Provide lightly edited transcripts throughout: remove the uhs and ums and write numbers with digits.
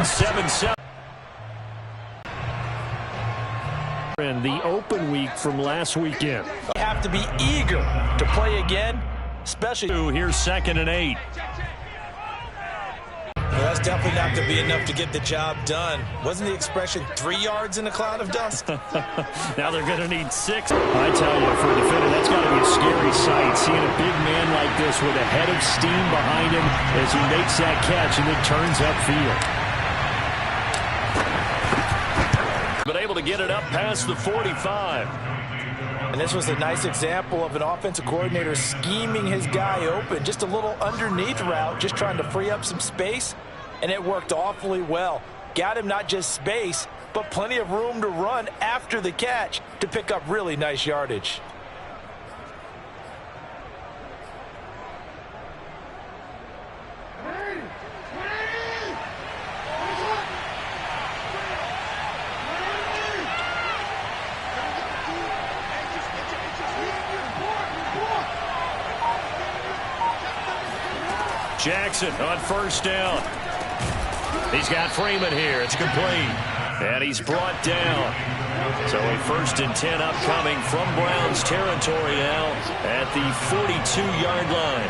7-7. And the open week from last weekend. You have to be eager to play again, especially. Here's 2nd and 8. Well, that's definitely not going to be enough to get the job done. Wasn't the expression 3 yards in a cloud of dust? Now they're going to need 6. I tell you, for a defender, that's got to be a scary sight, seeing a big man like this with a head of steam behind him as he makes that catch and then turns upfield. But able to get it up past the 45. And this was a nice example of an offensive coordinator scheming his guy open. Just a little underneath route, just trying to free up some space, and it worked awfully well. Got him not just space, but plenty of room to run after the catch to pick up really nice yardage. Jackson on 1st down. He's got Freeman here. It's complete. And he's brought down. So a 1st and 10 upcoming from Browns territory now at the 42-yard line.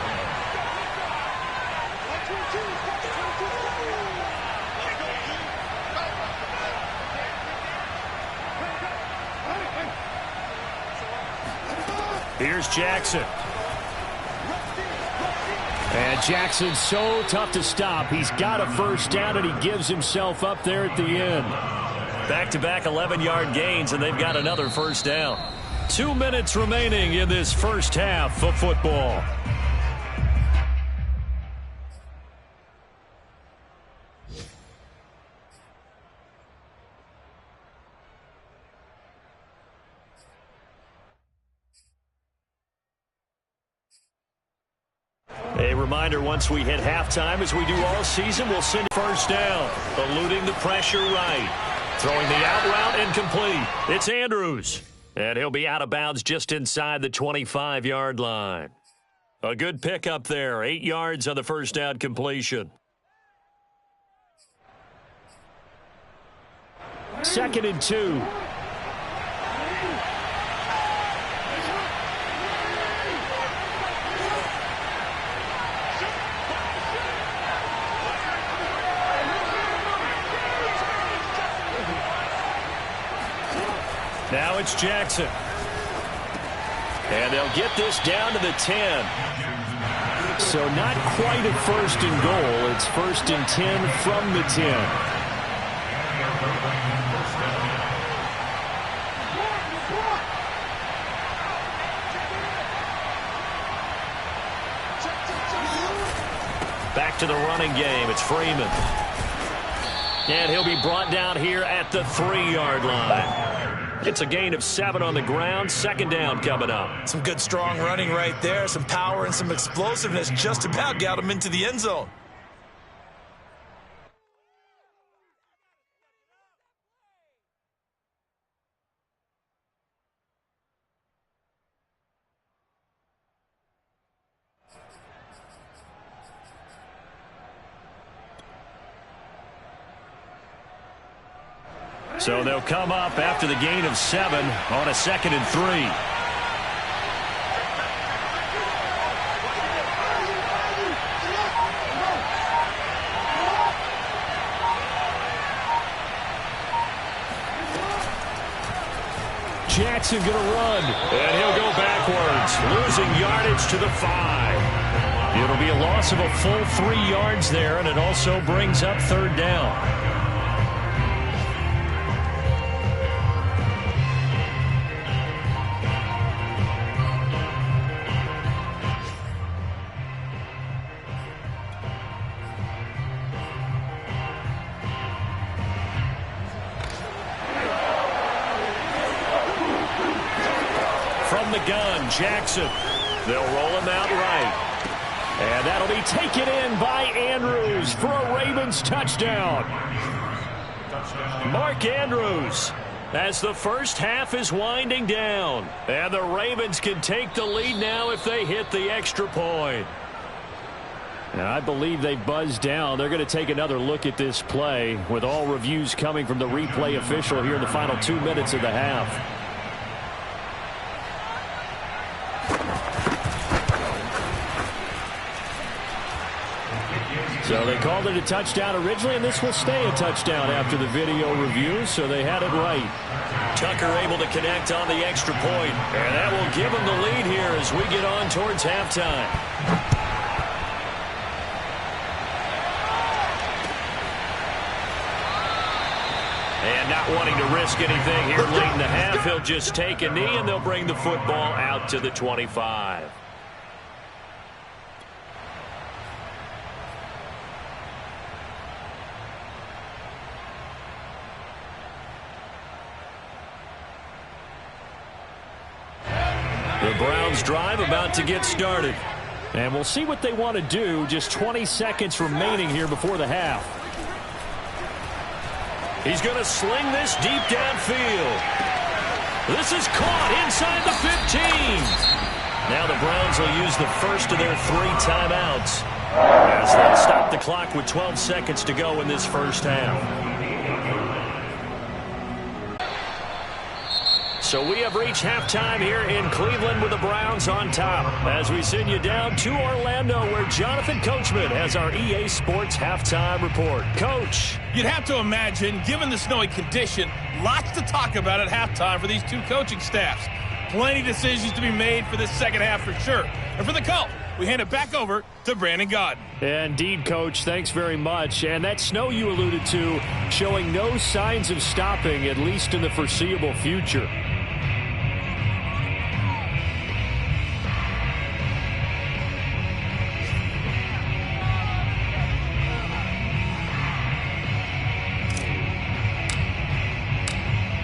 Here's Jackson. And Jackson's so tough to stop. He's got a 1st down, and he gives himself up there at the end. Back-to-back 11-yard gains, and they've got another 1st down. 2 minutes remaining in this first half of football. A reminder, once we hit halftime, as we do all season, we'll send 1st down. Eluding the pressure right. Throwing the out route incomplete. It's Andrews. And he'll be out of bounds just inside the 25-yard line. A good pickup there. 8 yards on the 1st down completion. 2nd and 2. Now it's Jackson. And they'll get this down to the 10. So not quite a 1st and goal. It's 1st and 10 from the 10. Back to the running game. It's Freeman. And he'll be brought down here at the 3-yard line. It's a gain of 7 on the ground. 2nd down coming up. Some good, strong running right there. Some power and some explosiveness just about got him into the end zone. So they'll come up after the gain of 7 on a 2nd and 3. Jackson going to run, and he'll go backwards, losing yardage to the 5. It'll be a loss of a full 3 yards there, and it also brings up 3rd down. From the gun, Jackson. They'll roll him out right. And that'll be taken in by Andrews for a Ravens touchdown. Mark Andrews, as the first half is winding down. And the Ravens can take the lead now if they hit the extra point. And I believe they buzzed down. They're going to take another look at this play with all reviews coming from the replay official here in the final 2 minutes of the half. So they called it a touchdown originally, and this will stay a touchdown after the video review, so they had it right. Tucker able to connect on the extra point, and that will give them the lead here as we get on towards halftime. And not wanting to risk anything here late in the half, he'll just take a knee, and they'll bring the football out to the 25. The Browns drive about to get started. And we'll see what they want to do. Just 20 seconds remaining here before the half. He's going to sling this deep downfield. This is caught inside the 15. Now the Browns will use the first of their 3 timeouts as they'll stop the clock with 12 seconds to go in this first half. So we have reached halftime here in Cleveland with the Browns on top as we send you down to Orlando where Jonathan Coachman has our EA Sports halftime report. Coach. You'd have to imagine, given the snowy condition, lots to talk about at halftime for these two coaching staffs. Plenty of decisions to be made for this second half for sure. And for the Colts, we hand it back over to Brandon Gaudin. Indeed, Coach. Thanks very much. And that snow you alluded to showing no signs of stopping, at least in the foreseeable future.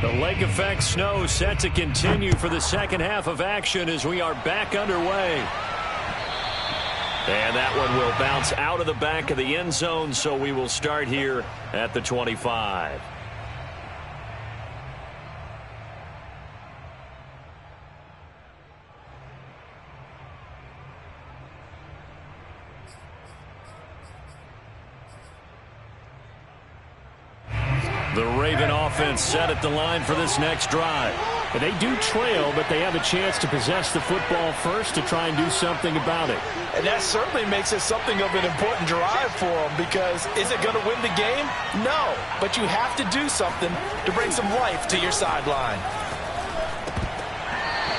The lake effect snow set to continue for the second half of action as we are back underway. And that one will bounce out of the back of the end zone, so we will start here at the 25. The Raven offense set at the line for this next drive. And they do trail, but they have a chance to possess the football first to try and do something about it. And that certainly makes it something of an important drive for them because is it going to win the game? No, but you have to do something to bring some life to your sideline.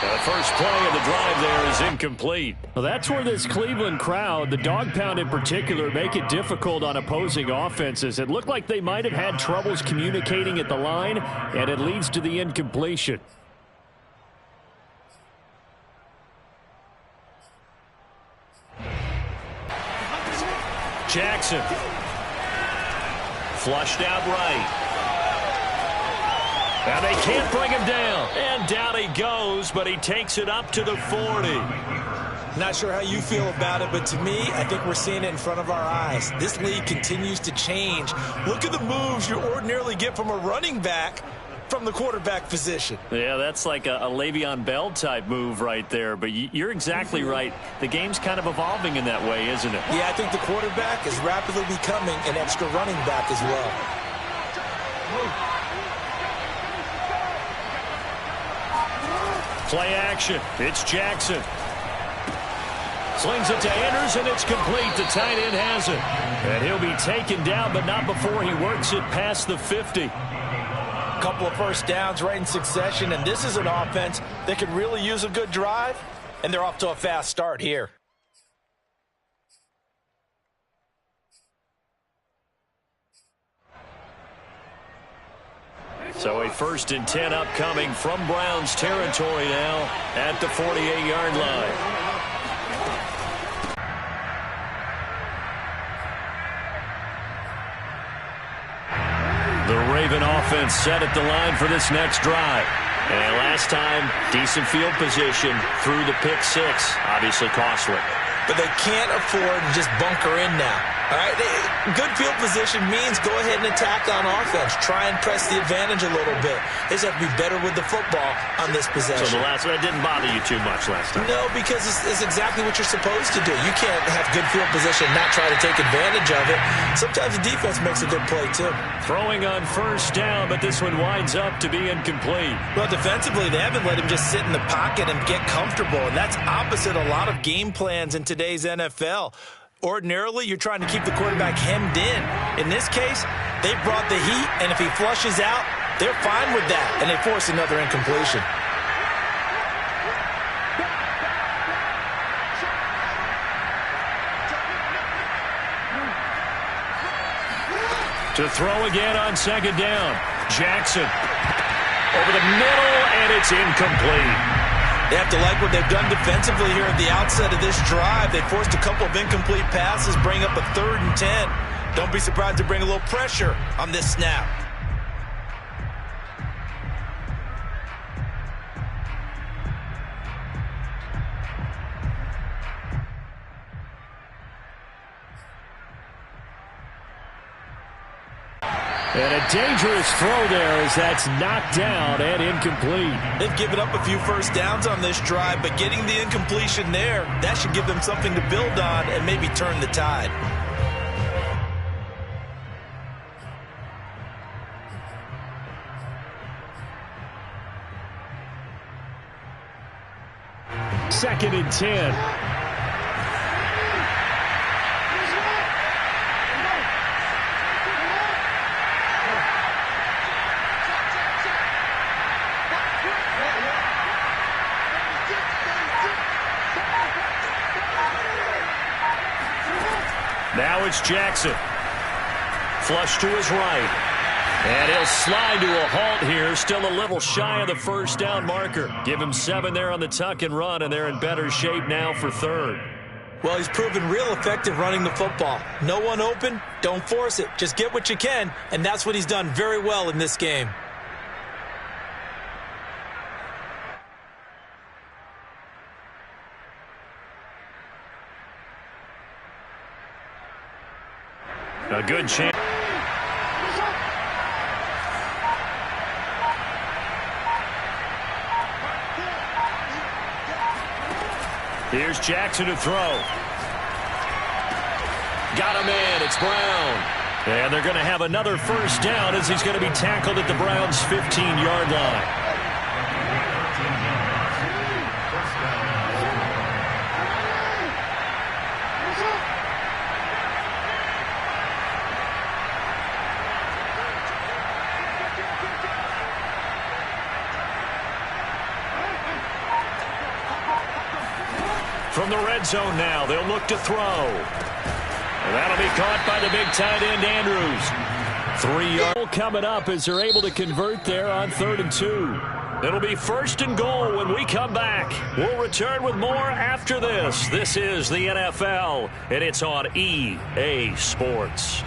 The first play of the drive there is incomplete. Well, that's where this Cleveland crowd, the dog pound in particular, make it difficult on opposing offenses. It looked like they might have had troubles communicating at the line, and it leads to the incompletion. Jackson. Flushed out right. And they can't bring him down. And down he goes, but he takes it up to the 40. Not sure how you feel about it, but to me, I think we're seeing it in front of our eyes. This league continues to change. Look at the moves you ordinarily get from a running back from the quarterback position. Yeah, that's like a Le'Veon Bell type move right there. But you're exactly right. The game's kind of evolving in that way, isn't it? Yeah, I think the quarterback is rapidly becoming an extra running back as well. Play action. It's Jackson. Slings it to Andrews, and it's complete. The tight end has it. And he'll be taken down, but not before he works it past the 50. Couple of first downs right in succession, and this is an offense that could really use a good drive, and they're off to a fast start here. So a 1st and 10 upcoming from Browns territory now at the 48-yard line. The Raven offense set at the line for this next drive. And last time, decent field position through the pick 6, obviously costly. But they can't afford to just bunker in now. All right, good field position means go ahead and attack on offense. Try and press the advantage a little bit. They just have to be better with the football on this possession. So the last one didn't bother you too much last time? No, because it's exactly what you're supposed to do. You can't have good field position and not try to take advantage of it. Sometimes the defense makes a good play, too. Throwing on first down, but this one winds up to be incomplete. Well, defensively, they haven't let him just sit in the pocket and get comfortable, and that's opposite a lot of game plans in today's NFL. Ordinarily, you're trying to keep the quarterback hemmed in. In this case, they brought the heat, and if he flushes out, they're fine with that, and they force another incompletion. To throw again on second down. Jackson over the middle, and it's incomplete. They have to like what they've done defensively here at the outset of this drive. They forced a couple of incomplete passes, bring up a 3rd and 10. Don't be surprised to bring a little pressure on this snap. And a dangerous throw there as that's knocked down and incomplete. They've given up a few first downs on this drive, but getting the incompletion there, that should give them something to build on and maybe turn the tide. Second and 10. Now it's Jackson. Flush to his right. And he'll slide to a halt here. Still a little shy of the first down marker. Give him 7 there on the tuck and run, and they're in better shape now for 3rd. Well, he's proven real effective running the football. No one open, don't force it. Just get what you can, and that's what he's done very well in this game. A good chance. Here's Jackson to throw. Got him in. It's Brown. And they're going to have another first down as he's going to be tackled at the Browns' 15-yard line. From the red zone now, they'll look to throw. And that'll be caught by the big tight end, Andrews. 3 yards coming up as they're able to convert there on 3rd and 2. It'll be 1st and goal when we come back. We'll return with more after this. This is the NFL, and it's on EA Sports.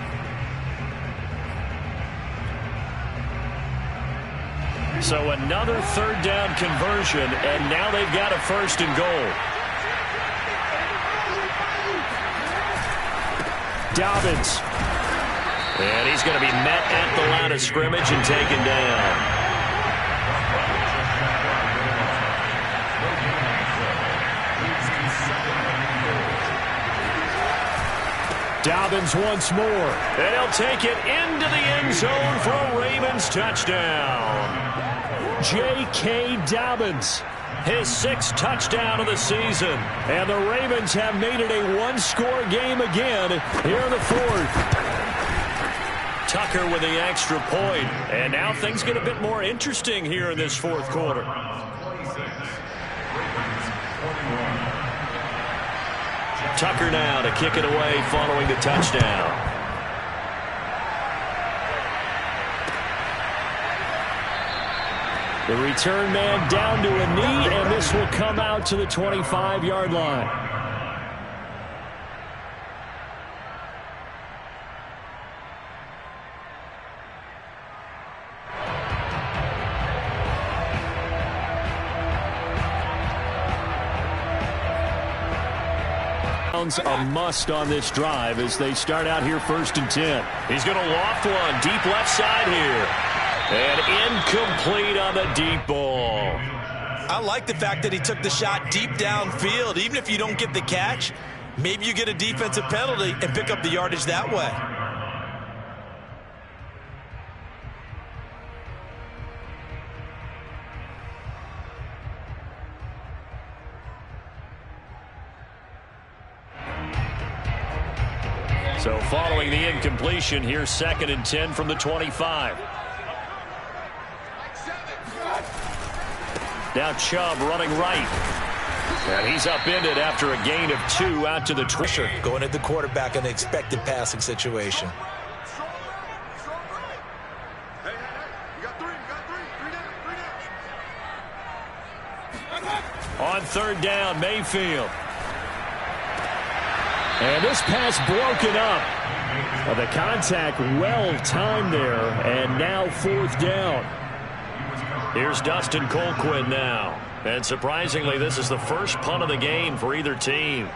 So another 3rd down conversion, and now they've got a 1st and goal. Dobbins. And he's going to be met at the line of scrimmage and taken down. Dobbins once more. And he'll take it into the end zone for a Ravens touchdown. J.K. Dobbins. His 6th touchdown of the season. And the Ravens have made it a one-score game again here in the 4th. Tucker with the extra point. And now things get a bit more interesting here in this 4th quarter. Tucker now to kick it away following the touchdown. The return man down to a knee, and this will come out to the 25-yard line. A must on this drive as they start out here 1st and 10. He's going to loft one deep left side here. And incomplete on the deep ball. I like the fact that he took the shot deep downfield. Even if you don't get the catch, maybe you get a defensive penalty and pick up the yardage that way. So following the incompletion, here's 2nd and 10 from the 25. Now Chubb running right. And he's upended after a gain of 2 out to the pressure going at the quarterback in the expected passing situation. On 3rd down, Mayfield. And this pass broken up. The contact well timed there, and now 4th down. Here's Dustin Colquhoun now. And surprisingly, this is the first punt of the game for either team.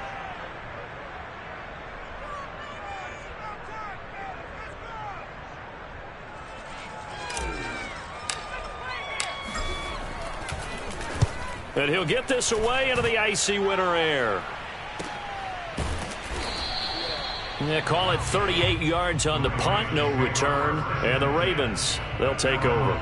And he'll get this away into the icy winter air. They call it 38 yards on the punt, no return. And the Ravens, they'll take over.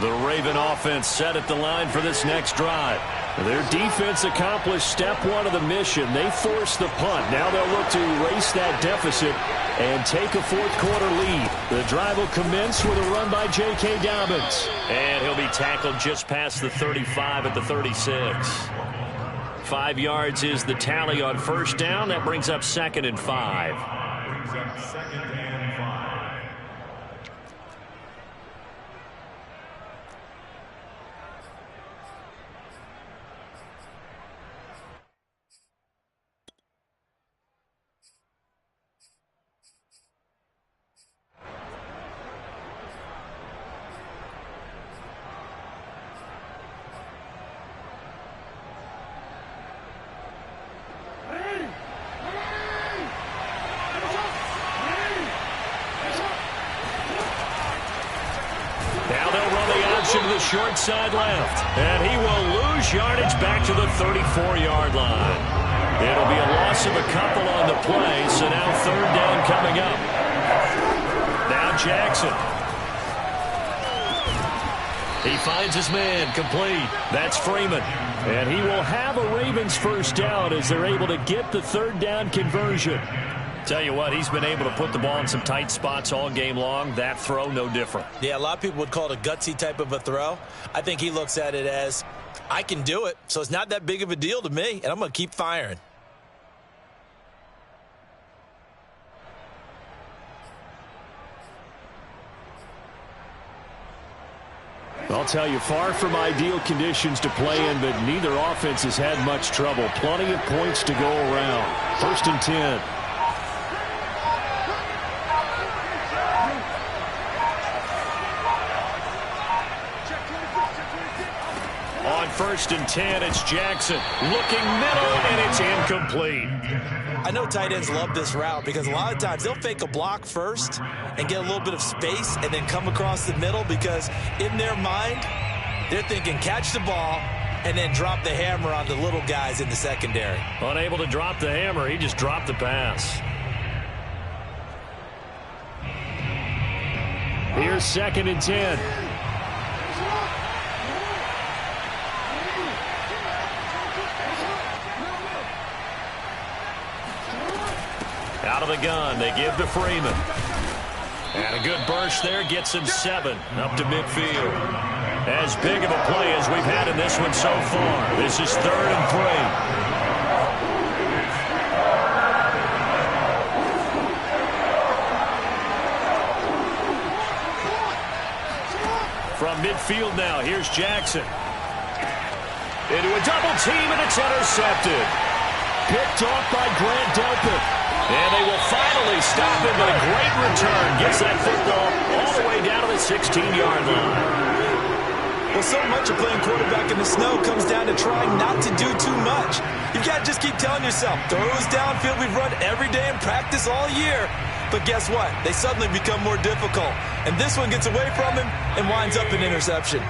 The Raven offense set at the line for this next drive. Their defense accomplished step 1 of the mission. They forced the punt. Now they'll look to erase that deficit and take a 4th quarter lead. The drive will commence with a run by J.K. Dobbins. And he'll be tackled just past the 35 at the 36. 5 yards is the tally on 1st down. That brings up 2nd and 5. To the short side left, and he will lose yardage back to the 34-yard line. It'll be a loss of a couple on the play, so now 3rd down coming up. Now Jackson. He finds his man, complete. That's Freeman. And he will have a Ravens 1st down as they're able to get the 3rd down conversion. Tell you what, he's been able to put the ball in some tight spots all game long. That throw, no different. Yeah, a lot of people would call it a gutsy type of a throw. I think he looks at it as, I can do it, so it's not that big of a deal to me, and I'm going to keep firing. I'll tell you, far from ideal conditions to play in, but neither offense has had much trouble. Plenty of points to go around. 1st and 10. On 1st and 10, it's Jackson. Looking middle, and it's incomplete. I know tight ends love this route because a lot of times they'll fake a block first and get a little bit of space and then come across the middle because in their mind, they're thinking catch the ball and then drop the hammer on the little guys in the secondary. Unable to drop the hammer, he just dropped the pass. Here's 2nd and 10. Out of the gun, they give to Freeman. And a good burst there gets him 7 up to midfield. As big of a play as we've had in this one so far. This is 3rd and 3. From midfield now, here's Jackson. into a double team, and it's intercepted. Picked off by Grant Delpit. And they will finally stop him, but a great return. Gets that football all the way down to the 16-yard line. Well, so much of playing quarterback in the snow comes down to trying not to do too much. You've got to just keep telling yourself, throws downfield we've run every day in practice all year. But guess what? They suddenly become more difficult. And this one gets away from him and winds up an interception.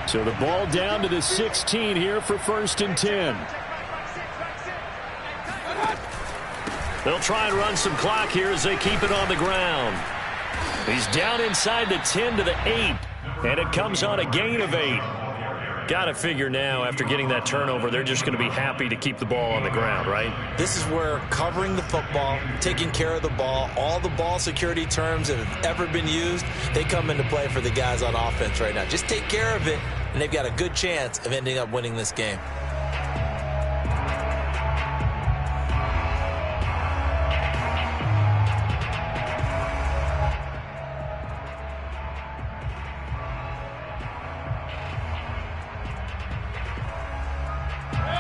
So the ball down to the 16 here for 1st and 10. They'll try and run some clock here as they keep it on the ground. He's down inside the 10 to the 8. And it comes on a gain of 8. Got to figure now, after getting that turnover, they're just going to be happy to keep the ball on the ground, right? This is where covering the football, taking care of the ball, all the ball security terms that have ever been used, they come into play for the guys on offense right now. Just take care of it, and they've got a good chance of ending up winning this game.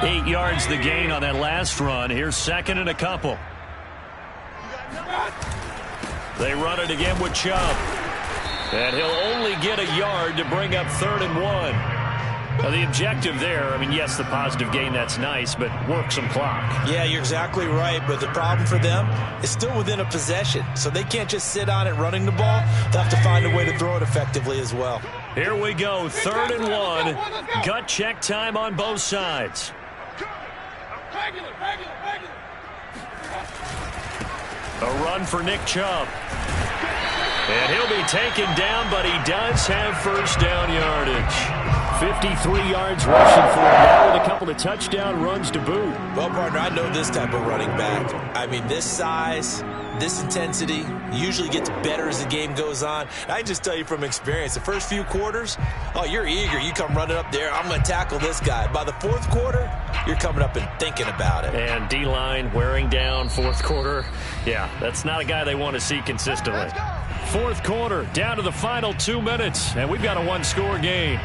Eight yards the gain on that last run. Here's 2nd and a couple. They run it again with Chubb. And he'll only get a yard to bring up 3rd and 1. Now, the objective there, I mean, yes, the positive gain, that's nice, but work some clock. Yeah, you're exactly right, but the problem for them is still within a possession, so they can't just sit on it running the ball. They'll have to find a way to throw it effectively as well. Here we go, 3rd and 1. Gut check time on both sides. A run for Nick Chubb. And he'll be taken down, but he does have 1st down yardage. 53 yards rushing for him now with a couple of touchdown runs to boot. Well, partner, I know this type of running back. I mean, this size, this intensity usually gets better as the game goes on. I can just tell you from experience, the first few quarters, oh, you're eager. You come running up there, I'm going to tackle this guy. By the 4th quarter, you're coming up and thinking about it. And D-line wearing down 4th quarter. Yeah, that's not a guy they want to see consistently. 4th quarter, down to the final 2 minutes, and we've got a 1-score game.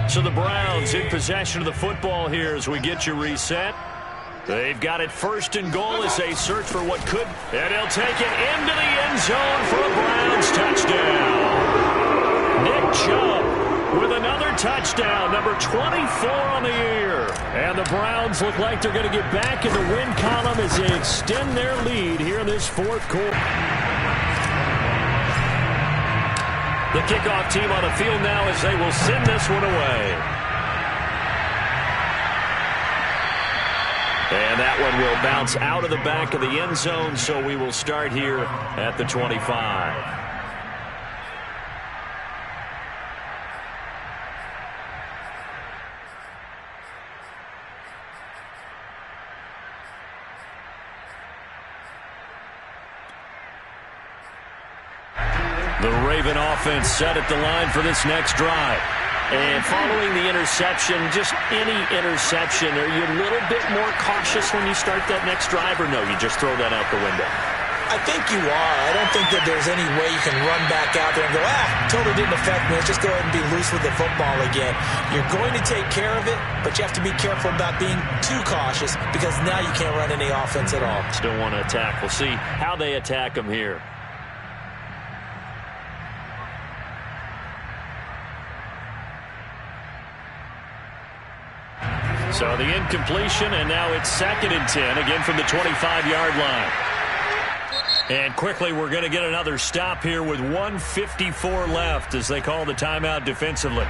So the Browns in possession of the football here as we get you reset. They've got it 1st and goal as they search for what could. And he'll take it into the end zone for a Browns touchdown. Nick Chubb with another touchdown, number 24 on the year. And the Browns look like they're going to get back in the win column as they extend their lead here in this 4th quarter. The kickoff team on the field now as they will send this one away. And that one will bounce out of the back of the end zone, so we will start here at the 25. The Raven offense set at the line for this next drive. And following the interception, just any interception, are you a little bit more cautious when you start that next drive, or no, you just throw that out the window? I think you are. I don't think that there's any way you can run back out there and go, totally didn't affect me. Let's just go ahead and be loose with the football again. You're going to take care of it, but you have to be careful about being too cautious because now you can't run any offense at all. Still want to attack. We'll see how they attack them here. So the incompletion, and now it's 2nd and 10, again from the 25-yard line. And quickly, we're going to get another stop here with 1:54 left as they call the timeout defensively.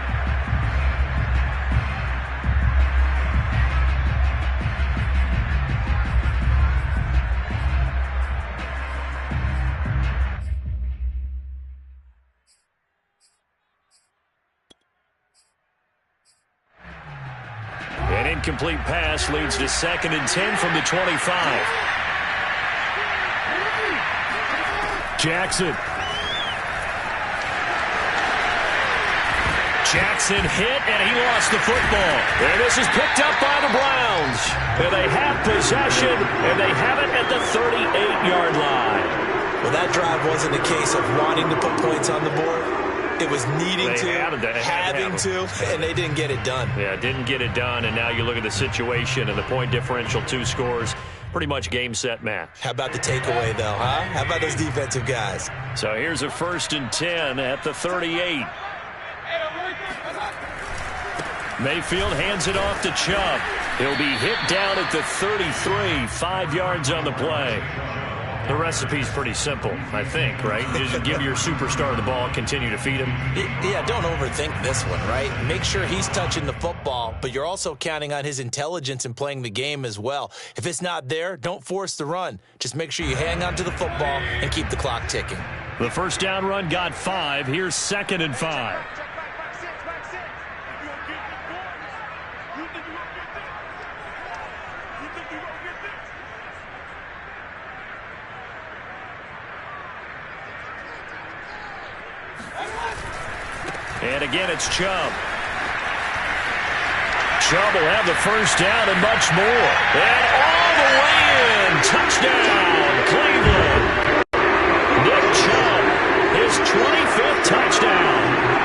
An incomplete pass leads to 2nd and 10 from the 25. Jackson hit, and he lost the football. And this is picked up by the Browns. And they have possession, and they have it at the 38-yard line. Well, that drive wasn't a case of wanting to put points on the board. It was needing having to, and they didn't get it done. Yeah, didn't get it done, and now you look at the situation and the point differential, 2 scores, pretty much game, set, match. How about the takeaway, though, huh? How about those defensive guys? So here's a 1st and 10 at the 38. Mayfield hands it off to Chubb. He'll be hit down at the 33, 5 yards on the play. The recipe's pretty simple, I think, right? Just give your superstar the ball, continue to feed him. Yeah, don't overthink this one, right? Make sure he's touching the football, but you're also counting on his intelligence in playing the game as well. If it's not there, don't force the run. Just make sure you hang on to the football and keep the clock ticking. The first down run got 5. Here's 2nd and 5. And again, it's Chubb. Chubb will have the first down and much more. And all the way in. Touchdown, Cleveland. Nick Chubb, his 25th touchdown.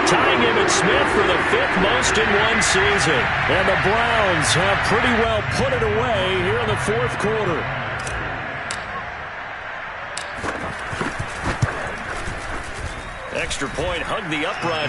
Tying Emmitt Smith for the 5th most in one season. And the Browns have pretty well put it away here in the 4th quarter. Extra point, hugged the upright.